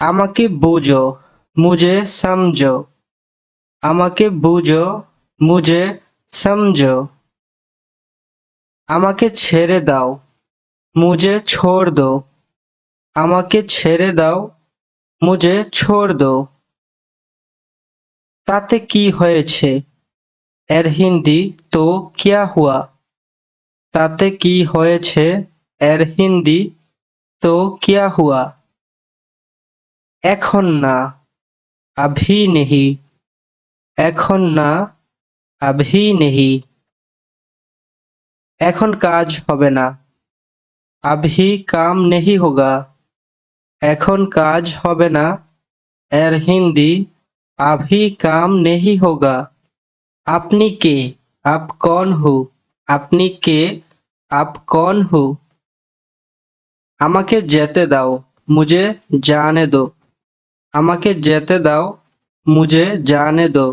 আমাকে বোঝো, মুঝে সমঝো। আমাকে বোঝো, মুঝে সমঝো। আমাকে ছেড়ে দাও, মুঝে छोड़ दो। আমাকে ছেড়ে দাও, মুঝে छोड़ दो। তাতে কি হয়েছে? এর হিন্দি তো क्या हुआ। তাতে কি হয়েছে? এর হিন্দি তো क्या हुआ। এখন না, अभी नहीं। এখন না, अभी नहीं। এখন কাজ হবে না, अभी काम नहीं होगा। এখন কাজ হবে না, এর হিন্দি अभी काम नहीं होगा। আপনি কে? आप कौन हो। আপনি কে? आप कौन हो। আমাকে যেতে দাও, मुझे जाने दो। আমাকে যেতে দাও, मुझे जाने दो।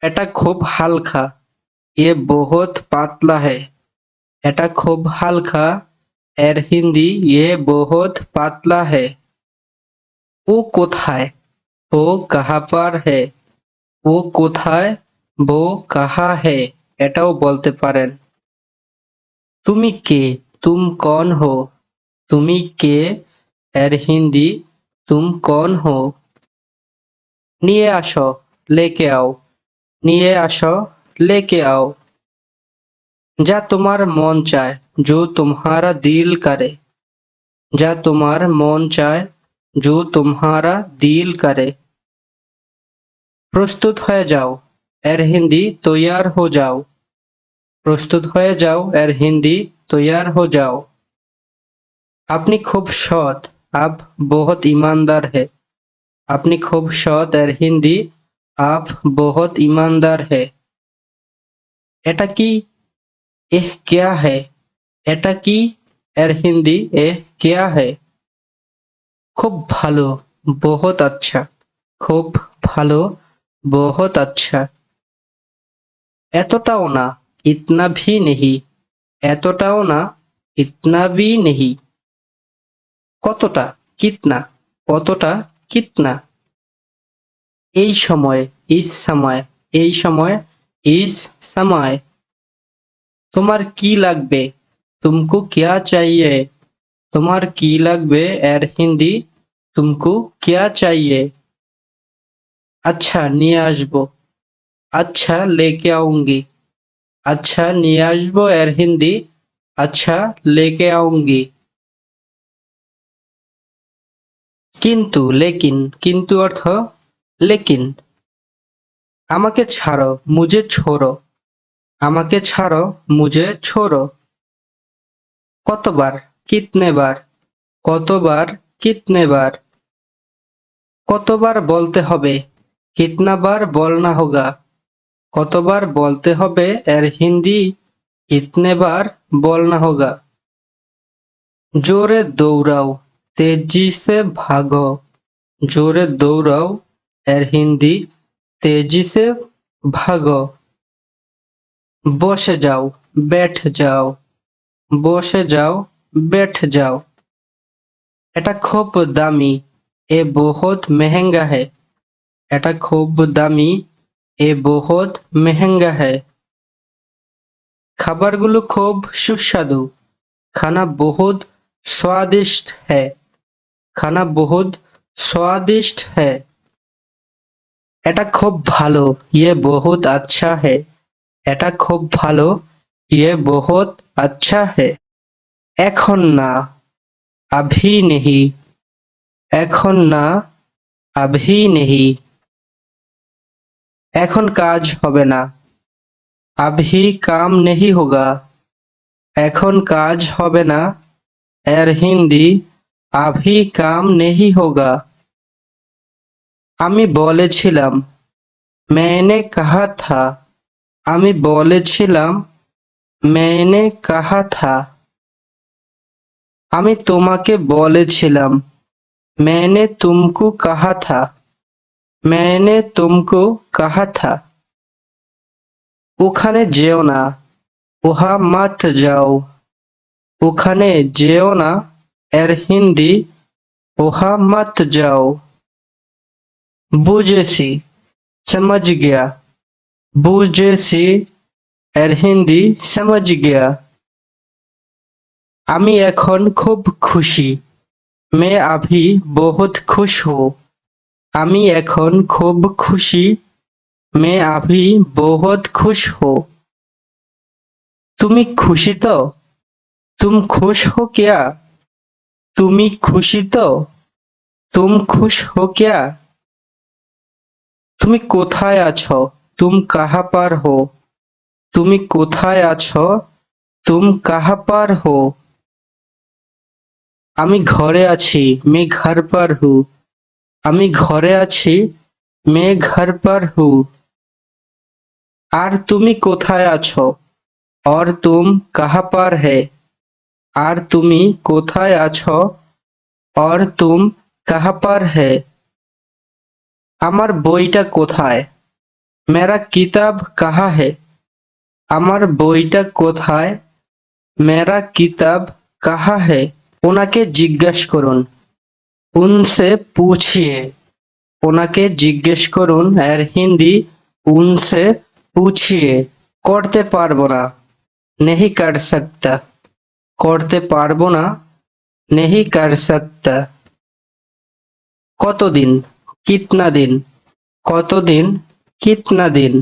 এটা খুব হালকা, ये बहुत পাতলা है। এটা খুব হালকা, এর হিন্দি ये बहुत পাতলা है। ও কোথায়? वो कहाँ पर है। ও কোথায়? वो कहाँ है। এটাও বলতে পারেন। তুমি কে? तुम कौन हो। তুমি কে? এর হিন্দি तुम कौन हो। নিয়ে আসো, लेके आओ। নিয়ে আসো, लेके आओ। যা তোমার মন চায়, जो तुम्हारा दिल करे। যা তোমার মন চায়, जो तुम्हारा दिल करे। প্রস্তুত হয়ে যাও, এর হিন্দি তৈয়ার हो जाओ। প্রস্তুত হয়ে যাও, এর হিন্দি তৈয়ার हो जाओ। আপনি খুব সৎ, आप बहुत ईमानदार है। আপনি খুব সৎ, এর হিন্দি आप बहुत ईमानदार है। এটা কি? এহ क्या है। এটা কি? এর হিন্দি এহ क्या है। খুব ভালো, बहुत अच्छा। খুব ভালো, बहुत अच्छा। এতটাও না, इतना भी नहीं। এতটাও না, इतना भी नहीं। কতটা? कितना। কতটা? कितना। এই সময়, इस समय। এই সময়, इस समय। তোমার কি লাগবে? तुमको क्या चाहिए। তোমার কি লাগবে, এর হিন্দি तुमको क्या चाहिए। আচ্ছা নিয়ে আসবো, अच्छा लेके आऊंगी। আচ্ছা নিয়ে আসবো, এর হিন্দি अच्छा लेके आऊंगी। কিন্তু, लेकिन। কিন্তু অর্থ लेकिन। আমাকে ছাড়ো, मुझे छोड़ो। আমাকে ছাড়ো, मुझे छोड़ो। কতবার? कितने बार। কতবার? कितने बार। কতবার বলতে হবে? कितना बार बोलना होगा। কতবার বলতে হবে, এর হিন্দি कितने बार बोलना होगा। জোরে দৌড়াও, तेजी से भागो। জোরে দৌড়াও, এর হিন্দি तेजी से भागो। বসে যাও, बैठ जाओ। বসে যাও, बैठ जाओ। এটা খুব দামি, ये बहुत महंगा है। এটা খুব দামি, ये बहुत महंगा है। খাবারগুলো খুব সুস্বাদু। खाना बहुत स्वादिष्ट है। खाना बहुत स्वादिष्ट है। এটা খুব ভালো, ये बहुत अच्छा है। এটা খুব ভালো, ये बहुत अच्छा है। এখন না, अभी नहीं। এখন না, अभी नहीं। এখন কাজ হবে না, अभी काम नहीं होगा। এখন কাজ হবে না, এর হিন্দি अभी काम नहीं होगा। আমি বলেছিলাম, मैंने कहा था। আমি বলেছিলাম, मैंने कहा था। আমি তোমাকে বলেছিলাম, मैंने तुमको कहा था। मैंने तुमको कहा था। ওখানে যেও না, वहाँ मत जाओ। ওখানে যেও না, এর হিন্দি वहां मत जाओ। বুঝেছি, समझ गया। বুঝেছি এর হিন্দি समझ गया। আমি এখন খুব খুশি। मैं अभी बहुत खुश हूँ। আমি এখন খুব খুশি। मैं अभी बहुत खुश हूँ। তুমি খুশি তো? तुम खुश हो क्या? তুমি খুশি তো? तुम खुश हो क्या? তুমি কোথায় আছো? तुम कहाँ पर हो? তুমি কোথায় আছো? तुम कहाँ पर हो? আমি ঘরে আছি। मैं घर पर हूँ। আমি ঘরে আছি। मैं घर पर हूँ। আর তুমি কোথায় আছো? और तुम कहाँ पर है? আর তুমি কোথায় আছো? और तुम कहाँ पर है? আমার বইটা কোথায়? मेरा किताब कहाँ है? আমার বইটা কোথায়? मेरा किताब कहाँ है? ওনাকে জিজ্ঞেস করুন। उनसे पूछिए। ওনাকে জিজ্ঞেস করুন এর হিন্দি उनसे पूछिए। করতে পারবো না। नहीं कर सकता। করতে পারবো না। नहीं कर सकता। কতদিন? कितना दिन। কতদিন? कितना दिन।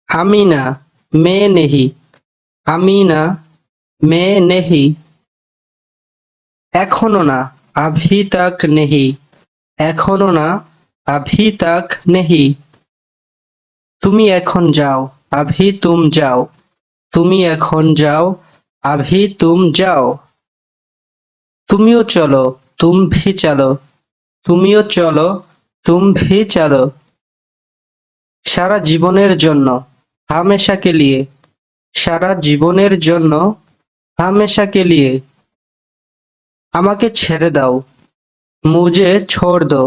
আমি না। मैं नहीं। আমি না। मैं नहीं। এখনো না। अभी तक नहीं। এখনো না। अभी तक नहीं। তুমি এখন যাও। अभी तुम जाओ। তুমি এখন যাও। अभी तुम जाओ। তুমিও চলো। तुम भी चलो। তুমিও চলো। तुम भी चलो। সারা জীবনের জন্য। हमेशा के लिए। সারা জীবনের জন্য। हमेशा के लिए। আমাকে ছেড়ে দাও। मुझे छोड़ दो।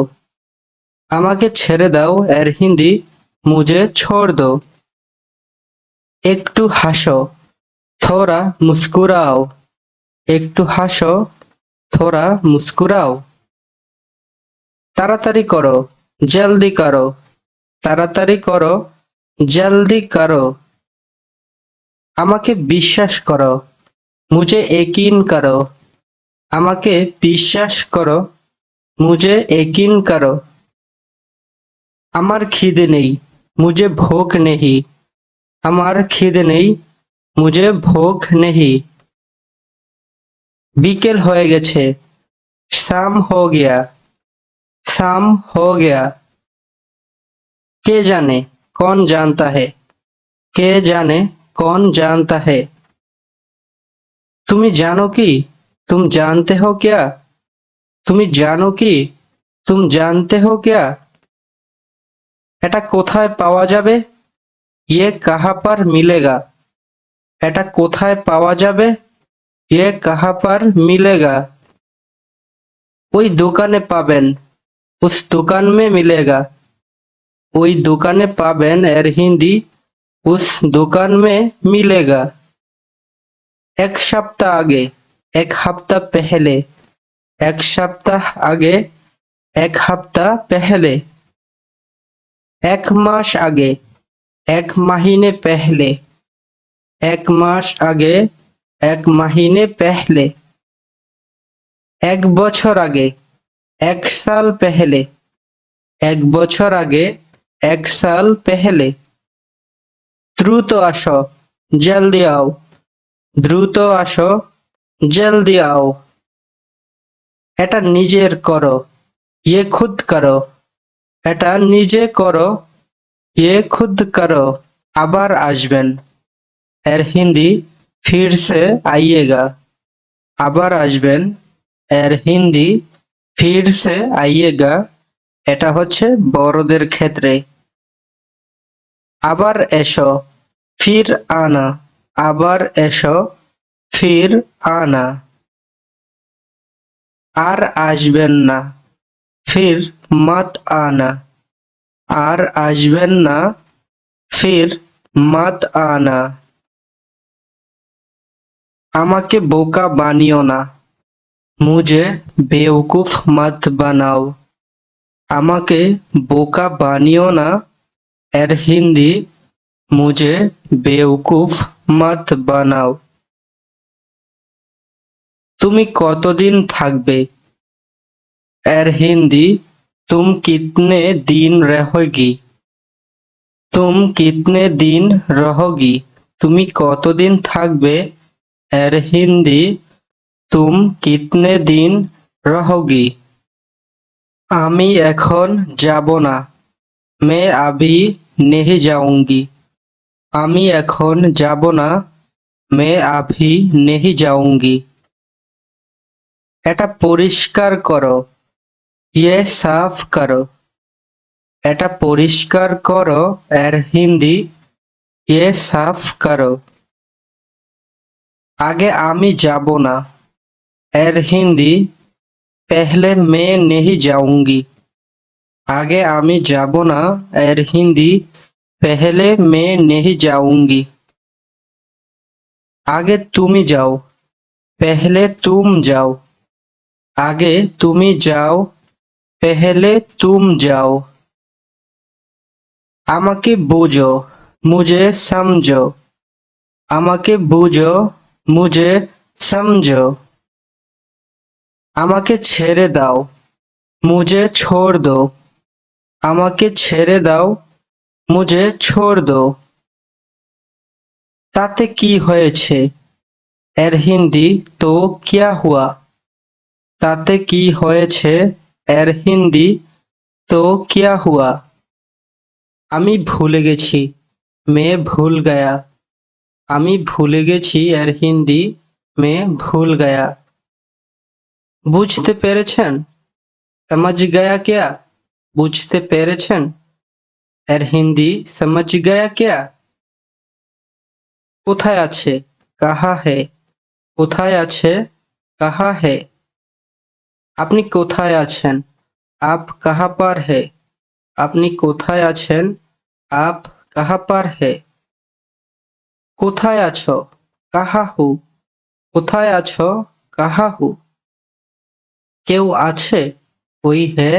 আমাকে ছেড়ে দাও এর হিন্দি मुझे छोड़ दो। একটু হাসো। थोड़ा मुस्कुराओ। একটু হাসো। थोड़ा मुस्कुराओ। তাড়াতাড়ি করো। জলদি করো। তাড়াতাড়ি করো। জলদি করো। আমাকে বিশ্বাস করো। मुझे यकीन करो। আমাকে বিশ্বাস করো। मुझे यकीन करो। আমার খিদে নেই। मुझे भूख नहीं। আমার খিদে নেই। मुझे भूख नहीं। বিকেল হয়ে গেছে। शाम हो गया। शाम हो गया। কে জানে? कौन जानता है। কে জানে? कौन जानता है। তুমি জানো কি? तुम जानते हो क्या? তুমি জানো কি? तुम जानते हो क्या? এটা কোথায় পাওয়া যাবে? ये कहाँ पर मिलेगा? এটা কোথায় পাওয়া যাবে? ये कहाँ पर मिलेगा? ওই দোকানে পাবেন। उस दुकान में मिलेगा। ওই দোকানে পাবেন এর হিন্দি उस दुकान में मिलेगा। এক সপ্তাহ আগে। এক সপ্তাহ पहले। এক সপ্তাহ আগে। এক সপ্তাহ पहले। এক মাস আগে। এক महीने पहले। এক মাস আগে। এক महीने पहले। এক বছর আগে। এক साल पहले। এক বছর আগে। এক साल पहले। দ্রুত আসো। জলদি आओ। দ্রুত আসো। জলদি आओ। এটা নিজের করো। ये खुद करो। এটা নিজে করো। ये खुद करो। আবার আসবেন এর হিন্দি फिर से आइएगा। আবার আসবেন এর হিন্দি फिर से आइएगा। এটা হচ্ছে বড়দের ক্ষেত্রে। আবার এসো। फिर आना। আবার এসো। फिर आना। আর আসবেন না। फिर मत आना। আর আসবেন না। फिर मत आना। আমাকে বোকা বানিও না। मुझे बेवकूफ मत बनाओ। আমাকে বোকা বানিও না। এর হিন্দি मुझे बेवकूफ मत बनाओ। তুমি কতদিন থাকবে? এর হিন্দি तुम कितने दिन रहोगी। तुम कितने दिन रहोगी। তুমি কতদিন থাকবে? এর হিন্দি तुम कितने दिन रहोगी। আমি এখন যাব না। मैं अभी नहीं जाऊंगी। আমি এখন যাব না। मैं अभी नहीं जाऊंगी। এটা পরিষ্কার করো। ये साफ करो। এটা পরিষ্কার করো। এর হিন্দি ये साफ करो। আগে আমি যাব না। এর হিন্দি पहले मैं नहीं जाऊंगी। आगे আমি যাব না। এর হিন্দি पहले मैं नहीं जाऊंगी। आगे তুমি যাও। पहले तुम जाओ। आगे তুমি যাও। पहले तुम जाओ। আমাকে বোঝো। मुझे समझो। আমাকে বোঝো। मुझे समझो। আমাকে ছেড়ে দাও। मुझे छोड़ दो। আমাকে ছেড়ে দাও। मुझे छोड़ दो। তাতে কি হয়েছে? এর হিন্দি তো क्या हुआ। তাতে কি হয়েছে? এর হিন্দি তো क्या हुआ। আমি ভুলে গেছি। मैं भूल गया। আমি ভুলে গেছি। এর হিন্দি मैं भूल गया। বুঝতে পেরেছেন? समझ गया क्या। বুঝতে পেরেছেন? এর হিন্দি समझ गया क्या। কোথায় আছে? কাহা হে। কোথায় আছে? কাহা হে। আপনি কোথায় আছেন? আপ কাহা পার হে। আপনি কোথায় আছেন? আপ কাহা পার হে। কোথায় আছো? কাহা হু। কোথায় আছো? কাহা হু। কেউ আছে? কোই হে।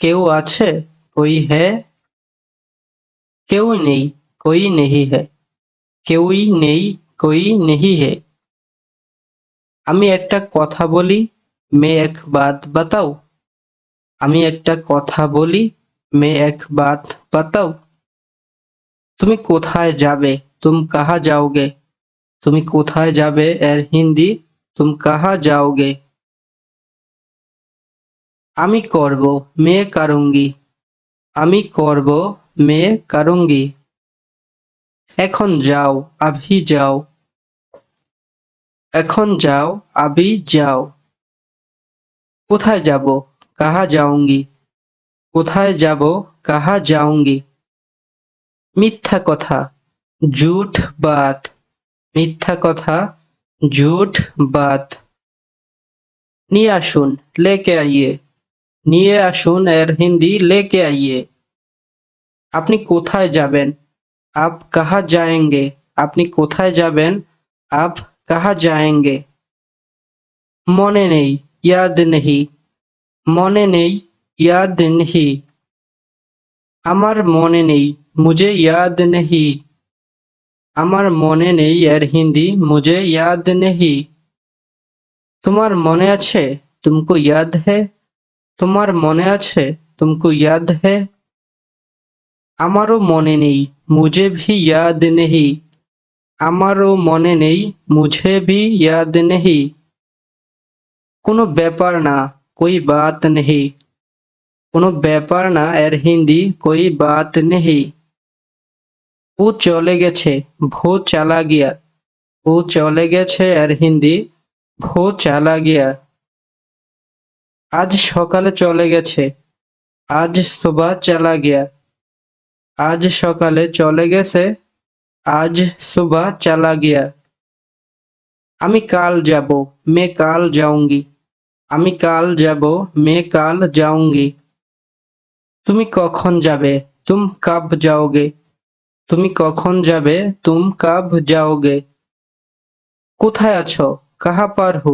কেউ আছে? কোই হে। কেউ নেই। কোই নেহি হে। কেউই নেই। কোই নেহি হে। আমি একটা কথা বলি। মে এক বাত বাতাও। আমি একটা কথা বলি। মে এক বাত বাতাও। তুমি কোথায় যাবে? তুম কাহা যাওগে। তুমি কোথায় যাবে? এর হিন্দি তুম কাহা যাওগে। আমি করব। মে কারুঙ্গি। আমি করব। মে কারুঙ্গি। এখন যাও। আভি যাও। এখন যাও। আভি যাও। কোথায় যাব? কাহা যাউঙ্গি। কোথায় যাব? কাহা যাউঙ্গি। মিথ্যা কথা। ঝুঠ বাত। মিথ্যা কথা। ঝুঠ বাত। নিয়ে আসুন। লেকে আইয়ে। নিয়ে আসুন। এর হিন্দি লেকে আইয়ে। আপনি কোথায় যাবেন? আপ কাহা যায়েঙ্গে। আপনি কোথায় যাবেন? আপ কাহা যায়েঙ্গে। মনে নেই। ইয়াদ নেহি। মনে নেই। ইয়াদ নেহি। আমার মনে নেই। মুঝে ইয়াদ নেহি। আমার মনে নেই। এর হিন্দি মুঝে ইয়াদ নেহি। তোমার মনে আছে? তুমকো ইয়াদ হে। তোমার মনে আছে? তুমকো ইয়াদ হে। আমারও মনে নেই। মুঝে ভি ইয়াদ নেহি। আমারও মনে নেই। মুঝে ভি ইয়াদ নেহি। কোনো ব্যাপার না। কোই বাত নেহি। কোনো ব্যাপার না। এর হিন্দি কোই বাত নেহি। ও চলে গেছে। ভো চালা গিয়া। ও চলে গেছে। এর হিন্দি ভো চালা গিয়া। আজ সকালে চলে গেছে। আজ সুবহ চলা গিয়া। আজ সকালে চলে গেছে। আজ সুবহ চলা গিয়া। আমি কাল যাব। मैं কাল जाऊंगी। আমি কাল যাব। मैं কাল जाऊंगी। তুমি কখন যাবে? तुम कब जाओगे। তুমি কখন যাবে? तुम कब जाओगे। কোথায় আছো? কাহা পার হু।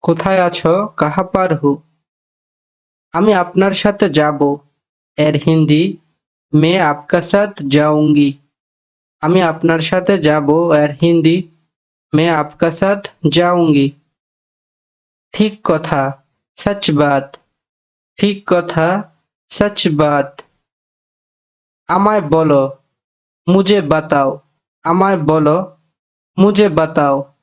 কোথায় আছো? কাহা পার হু? আমি আপনার সাথে যাব। এর হিন্দি मैं आपका साथ जाऊंगी। আমি আপনার সাথে যাব। এর হিন্দি मैं आपका साथ जाऊंगी। ঠিক কথা, सच बात। ঠিক কথা, सच बात। আমায় বলো, मुझे बताओ। আমায় বলো, मुझे बताओ।